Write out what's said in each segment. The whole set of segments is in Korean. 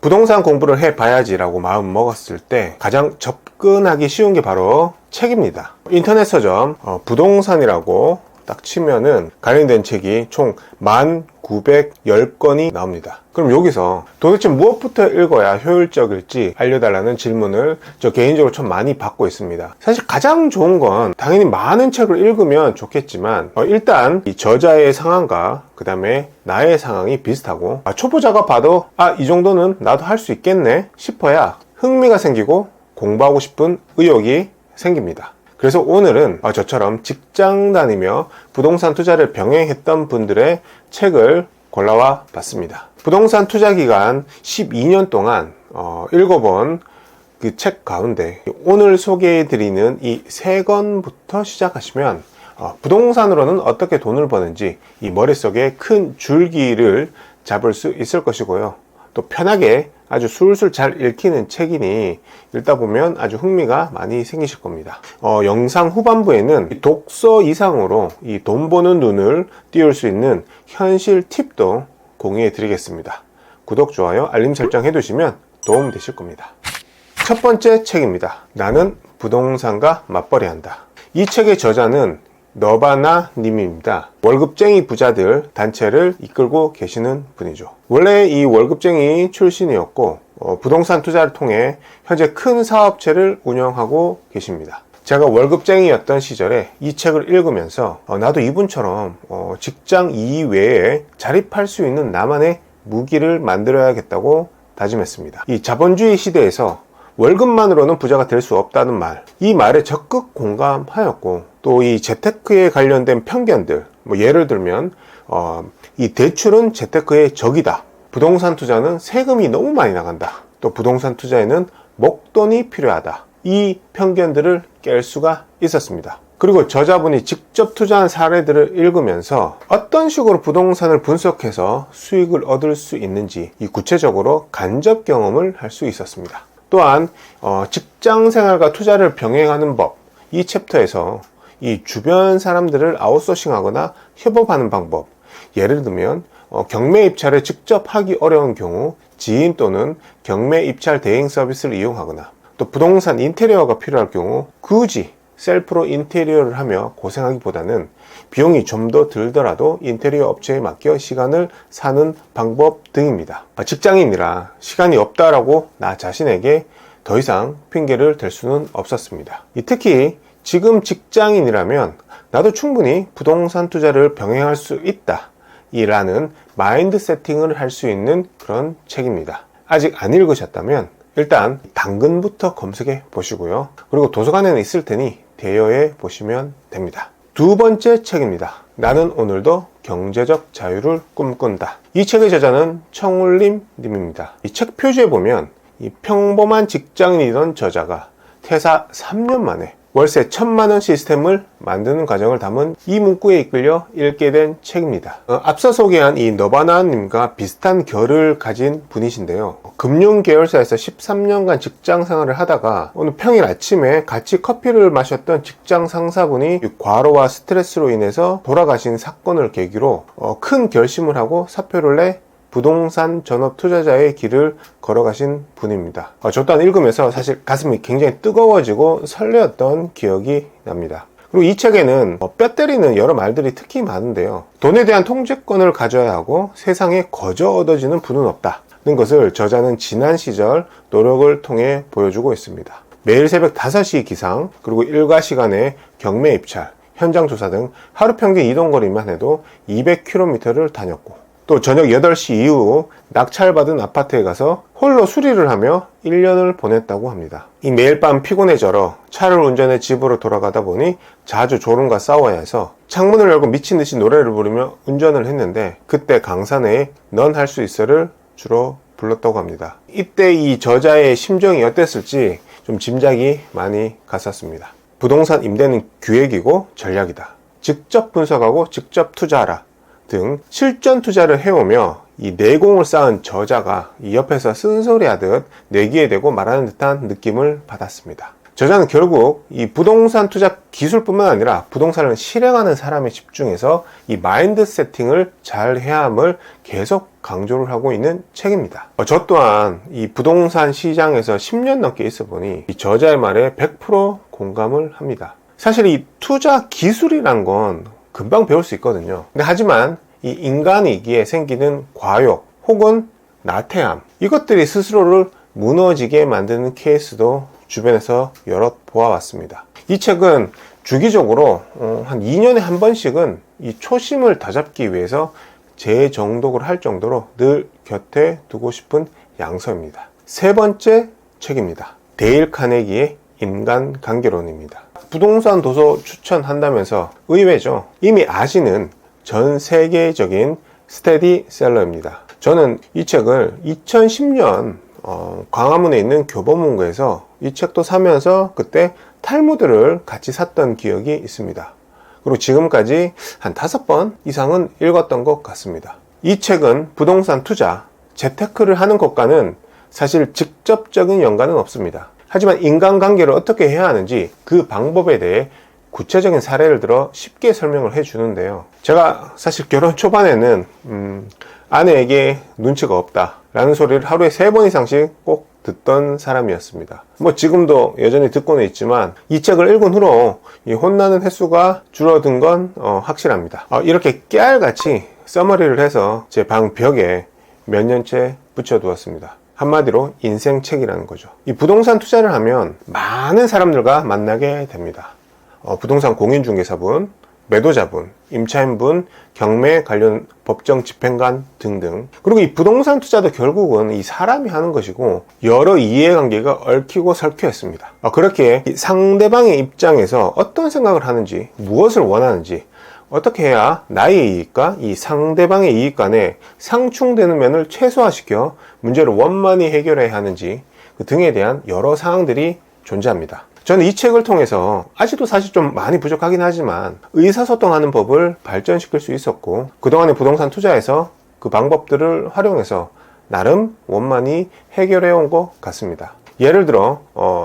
부동산 공부를 해봐야지라고 마음 먹었을 때 가장 접근하기 쉬운 게 바로 책입니다. 인터넷 서점 부동산이라고 딱 치면은 관련된 책이 총 1910권이 나옵니다. 그럼 여기서 도대체 무엇부터 읽어야 효율적일지 알려달라는 질문을 저 개인적으로 좀 많이 받고 있습니다. 사실 가장 좋은 건 당연히 많은 책을 읽으면 좋겠지만 일단 이 저자의 상황과 그 다음에 나의 상황이 비슷하고 초보자가 봐도 이 정도는 나도 할 수 있겠네 싶어야 흥미가 생기고 공부하고 싶은 의욕이 생깁니다. 그래서 오늘은 저처럼 직장 다니며 부동산 투자를 병행했던 분들의 책을 골라와 봤습니다. 부동산 투자 기간 12년 동안 읽어본 그 책 가운데 오늘 소개해드리는 이 3권부터 시작하시면 부동산으로는 어떻게 돈을 버는지 이 머릿속에 큰 줄기를 잡을 수 있을 것이고요. 또 편하게 아주 술술 잘 읽히는 책이니 읽다 보면 아주 흥미가 많이 생기실 겁니다. 영상 후반부에는 독서 이상으로 이 돈 버는 눈을 띄울 수 있는 현실 팁도 공유해 드리겠습니다. 구독, 좋아요, 알림 설정 해두시면 도움 되실 겁니다. 첫 번째 책입니다. 나는 부동산과 맞벌이 한다. 이 책의 저자는 너바나 님입니다. 월급쟁이 부자들 단체를 이끌고 계시는 분이죠. 원래 이 월급쟁이 출신이었고 부동산 투자를 통해 현재 큰 사업체를 운영하고 계십니다. 제가 월급쟁이였던 시절에 이 책을 읽으면서 나도 이분처럼 직장 이외에 자립할 수 있는 나만의 무기를 만들어야겠다고 다짐했습니다. 이 자본주의 시대에서 월급만으로는 부자가 될 수 없다는 말, 이 말에 적극 공감하였고 또 이 재테크에 관련된 편견들, 예를 들면 이 대출은 재테크의 적이다, 부동산 투자는 세금이 너무 많이 나간다, 또 부동산 투자에는 목돈이 필요하다, 이 편견들을 깰 수가 있었습니다. 그리고 저자분이 직접 투자한 사례들을 읽으면서 어떤 식으로 부동산을 분석해서 수익을 얻을 수 있는지 이 구체적으로 간접 경험을 할 수 있었습니다. 또한 직장 생활과 투자를 병행하는 법, 이 챕터에서 이 주변 사람들을 아웃소싱하거나 협업하는 방법, 예를 들면 경매 입찰을 직접 하기 어려운 경우 지인 또는 경매 입찰 대행 서비스를 이용하거나 또 부동산 인테리어가 필요할 경우 굳이 셀프로 인테리어를 하며 고생하기보다는 비용이 좀 더 들더라도 인테리어 업체에 맡겨 시간을 사는 방법 등입니다. 직장인이라 시간이 없다라고 나 자신에게 더 이상 핑계를 댈 수는 없었습니다. 특히 지금 직장인이라면 나도 충분히 부동산 투자를 병행할 수 있다 이라는 마인드 세팅을 할 수 있는 그런 책입니다. 아직 안 읽으셨다면 일단 당근부터 검색해 보시고요. 그리고 도서관에는 있을 테니 대여해 보시면 됩니다. 두 번째 책입니다. 나는 오늘도 경제적 자유를 꿈꾼다. 이 책의 저자는 청울림 님입니다. 이 책 표지에 보면 이 평범한 직장인이던 저자가 퇴사 3년 만에 월세 1,000만원 시스템을 만드는 과정을 담은 이 문구에 이끌려 읽게 된 책입니다. 앞서 소개한 이 너바나님과 비슷한 결을 가진 분이신데요. 금융 계열사에서 13년간 직장 생활을 하다가 오늘 평일 아침에 같이 커피를 마셨던 직장 상사분이 과로와 스트레스로 인해서 돌아가신 사건을 계기로 큰 결심을 하고 사표를 내 부동산 전업 투자자의 길을 걸어가신 분입니다. 저 또한 읽으면서 사실 가슴이 굉장히 뜨거워지고 설레었던 기억이 납니다. 그리고 이 책에는 뼈 때리는 여러 말들이 특히 많은데요. 돈에 대한 통제권을 가져야 하고 세상에 거저 얻어지는 부는 없다는 것을 저자는 지난 시절 노력을 통해 보여주고 있습니다. 매일 새벽 5시 기상, 그리고 일과 시간에 경매 입찰, 현장 조사 등 하루 평균 이동거리만 해도 200km를 다녔고 또 저녁 8시 이후 낙찰받은 아파트에 가서 홀로 수리를 하며 1년을 보냈다고 합니다. 이 매일 밤 피곤해 절어 차를 운전해 집으로 돌아가다 보니 자주 졸음과 싸워야 해서 창문을 열고 미친 듯이 노래를 부르며 운전을 했는데 그때 강산에 넌 할 수 있어를 주로 불렀다고 합니다. 이때 이 저자의 심정이 어땠을지 좀 짐작이 많이 갔었습니다. 부동산 임대는 기획이고 전략이다. 직접 분석하고 직접 투자하라. 등 실전 투자를 해오며 이 내공을 쌓은 저자가 이 옆에서 쓴소리 하듯 내기에 대고 말하는 듯한 느낌을 받았습니다. 저자는 결국 이 부동산 투자 기술뿐만 아니라 부동산을 실행하는 사람에 집중해서 이 마인드 세팅을 잘 해야 함을 계속 강조를 하고 있는 책입니다. 저 또한 이 부동산 시장에서 10년 넘게 있어 보니 이 저자의 말에 100% 공감을 합니다. 사실 이 투자 기술이란 건 금방 배울 수 있거든요. 근데 하지만 이 인간이기에 생기는 과욕 혹은 나태함, 이것들이 스스로를 무너지게 만드는 케이스도 주변에서 여럿 보아왔습니다. 이 책은 주기적으로 한 2년에 한 번씩은 이 초심을 다잡기 위해서 재정독을 할 정도로 늘 곁에 두고 싶은 양서입니다. 세 번째 책입니다. 데일 카네기의 인간관계론입니다. 부동산 도서 추천한다면서 의외죠. 이미 아시는 전 세계적인 스테디셀러입니다. 저는 이 책을 2010년 광화문에 있는 교보문고에서 이 책도 사면서 그때 탈무드를 같이 샀던 기억이 있습니다. 그리고 지금까지 한 5번 이상은 읽었던 것 같습니다. 이 책은 부동산 투자, 재테크를 하는 것과는 사실 직접적인 연관은 없습니다. 하지만 인간관계를 어떻게 해야 하는지 그 방법에 대해 구체적인 사례를 들어 쉽게 설명을 해주는데요. 제가 사실 결혼 초반에는 아내에게 눈치가 없다 라는 소리를 하루에 3번 이상씩 꼭 듣던 사람이었습니다. 지금도 여전히 듣고는 있지만 이 책을 읽은 후로 이 혼나는 횟수가 줄어든 건 확실합니다. 이렇게 깨알같이 써머리를 해서 제 방 벽에 몇 년째 붙여두었습니다. 한마디로 인생책이라는 거죠. 이 부동산 투자를 하면 많은 사람들과 만나게 됩니다. 부동산 공인중개사분, 매도자분, 임차인분, 경매 관련 법정 집행관 등등. 그리고 이 부동산 투자도 결국은 이 사람이 하는 것이고 여러 이해관계가 얽히고 설켜있습니다. 그렇게 상대방의 입장에서 어떤 생각을 하는지, 무엇을 원하는지, 어떻게 해야 나의 이익과 이 상대방의 이익 간에 상충되는 면을 최소화시켜 문제를 원만히 해결해야 하는지 그 등에 대한 여러 사항들이 존재합니다. 저는 이 책을 통해서 아직도 사실 좀 많이 부족하긴 하지만 의사소통하는 법을 발전시킬 수 있었고 그동안의 부동산 투자에서 그 방법들을 활용해서 나름 원만히 해결해 온 것 같습니다. 예를 들어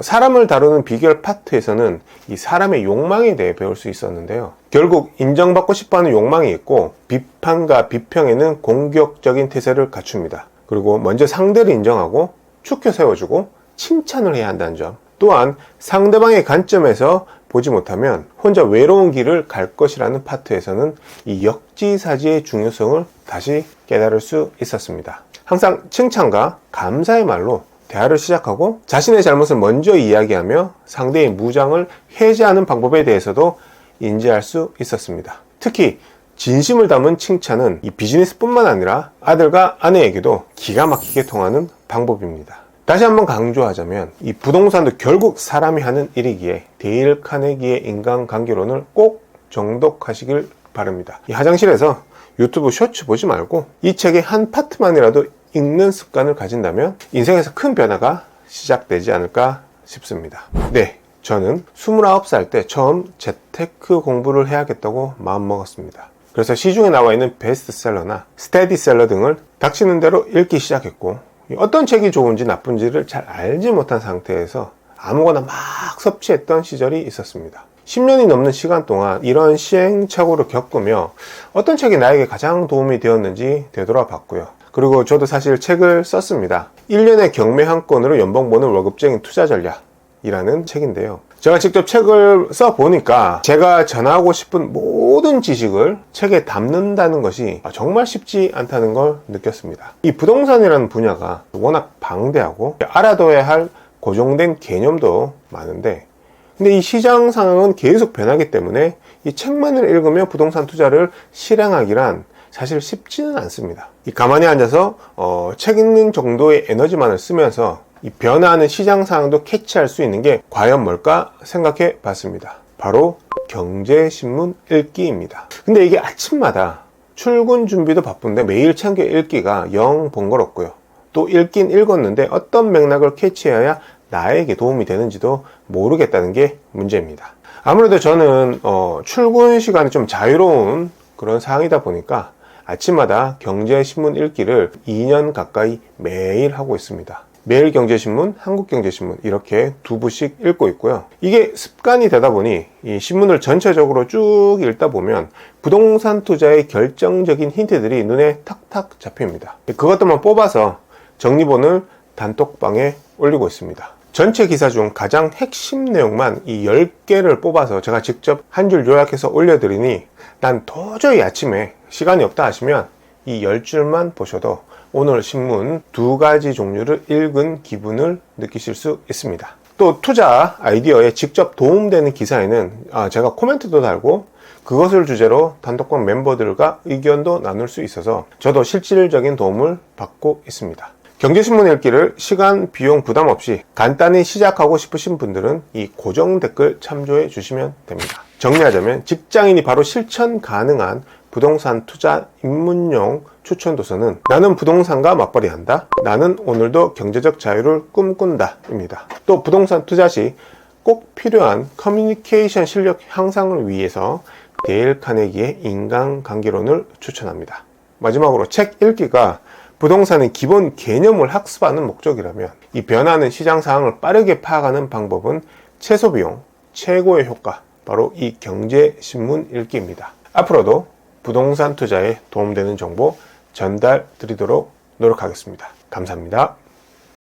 사람을 다루는 비결 파트에서는 이 사람의 욕망에 대해 배울 수 있었는데요. 결국 인정받고 싶어하는 욕망이 있고 비판과 비평에는 공격적인 태세를 갖춥니다. 그리고 먼저 상대를 인정하고 축켜 세워주고 칭찬을 해야 한다는 점, 또한 상대방의 관점에서 보지 못하면 혼자 외로운 길을 갈 것이라는 파트에서는 이 역지사지의 중요성을 다시 깨달을 수 있었습니다. 항상 칭찬과 감사의 말로 대화를 시작하고 자신의 잘못을 먼저 이야기하며 상대의 무장을 해제하는 방법에 대해서도 인지할 수 있었습니다. 특히 진심을 담은 칭찬은 이 비즈니스뿐만 아니라 아들과 아내에게도 기가 막히게 통하는 방법입니다. 다시 한번 강조하자면 이 부동산도 결국 사람이 하는 일이기에 데일 카네기의 인간관계론을 꼭 정독하시길 바랍니다. 이 화장실에서 유튜브 쇼츠 보지 말고 이 책의 한 파트만이라도 읽는 습관을 가진다면 인생에서 큰 변화가 시작되지 않을까 싶습니다. 네, 저는 29살 때 처음 재테크 공부를 해야겠다고 마음먹었습니다. 그래서 시중에 나와 있는 베스트셀러나 스테디셀러 등을 닥치는 대로 읽기 시작했고 어떤 책이 좋은지 나쁜지를 잘 알지 못한 상태에서 아무거나 막 섭취했던 시절이 있었습니다. 10년이 넘는 시간 동안 이런 시행착오를 겪으며 어떤 책이 나에게 가장 도움이 되었는지 되돌아봤고요. 그리고 저도 사실 책을 썼습니다. 1년에 경매 한 건으로 연봉 버는 월급쟁이 투자 전략이라는 책인데요. 제가 직접 책을 써보니까 제가 전하고 싶은 모든 지식을 책에 담는다는 것이 정말 쉽지 않다는 걸 느꼈습니다. 이 부동산이라는 분야가 워낙 방대하고 알아둬야 할 고정된 개념도 많은데 근데 이 시장 상황은 계속 변하기 때문에 이 책만을 읽으며 부동산 투자를 실행하기란 사실 쉽지는 않습니다. 가만히 앉아서 책 읽는 정도의 에너지만을 쓰면서 이 변화하는 시장 상황도 캐치할 수 있는 게 과연 뭘까 생각해 봤습니다. 바로 경제신문 읽기입니다. 근데 이게 아침마다 출근 준비도 바쁜데 매일 챙겨 읽기가 영 번거롭고요. 또 읽긴 읽었는데 어떤 맥락을 캐치해야 나에게 도움이 되는지도 모르겠다는 게 문제입니다. 아무래도 저는 출근 시간이 좀 자유로운 그런 상황이다 보니까 아침마다 경제신문 읽기를 2년 가까이 매일 하고 있습니다. 매일경제신문, 한국경제신문 이렇게 두 부씩 읽고 있고요. 이게 습관이 되다 보니 이 신문을 전체적으로 쭉 읽다 보면 부동산 투자의 결정적인 힌트들이 눈에 탁탁 잡힙니다. 그것들만 뽑아서 정리본을 단톡방에 올리고 있습니다. 전체 기사 중 가장 핵심 내용만 이 10개를 뽑아서 제가 직접 한 줄 요약해서 올려드리니 난 도저히 아침에 시간이 없다 하시면 이 10줄만 보셔도 오늘 신문 2가지 종류를 읽은 기분을 느끼실 수 있습니다. 또 투자 아이디어에 직접 도움되는 기사에는 제가 코멘트도 달고 그것을 주제로 단톡방 멤버들과 의견도 나눌 수 있어서 저도 실질적인 도움을 받고 있습니다. 경제신문 읽기를 시간, 비용 부담 없이 간단히 시작하고 싶으신 분들은 이 고정 댓글 참조해 주시면 됩니다. 정리하자면 직장인이 바로 실천 가능한 부동산 투자 입문용 추천 도서는 나는 부동산과 맞벌이 한다. 나는 오늘도 경제적 자유를 꿈꾼다. 입니다. 또 부동산 투자 시 꼭 필요한 커뮤니케이션 실력 향상을 위해서 데일 카네기의 인간관계론을 추천합니다. 마지막으로 책 읽기가 부동산의 기본 개념을 학습하는 목적이라면 이 변하는 시장 상황을 빠르게 파악하는 방법은 최소 비용, 최고의 효과, 바로 이 경제신문 읽기입니다. 앞으로도 부동산 투자에 도움되는 정보 전달 드리도록 노력하겠습니다. 감사합니다.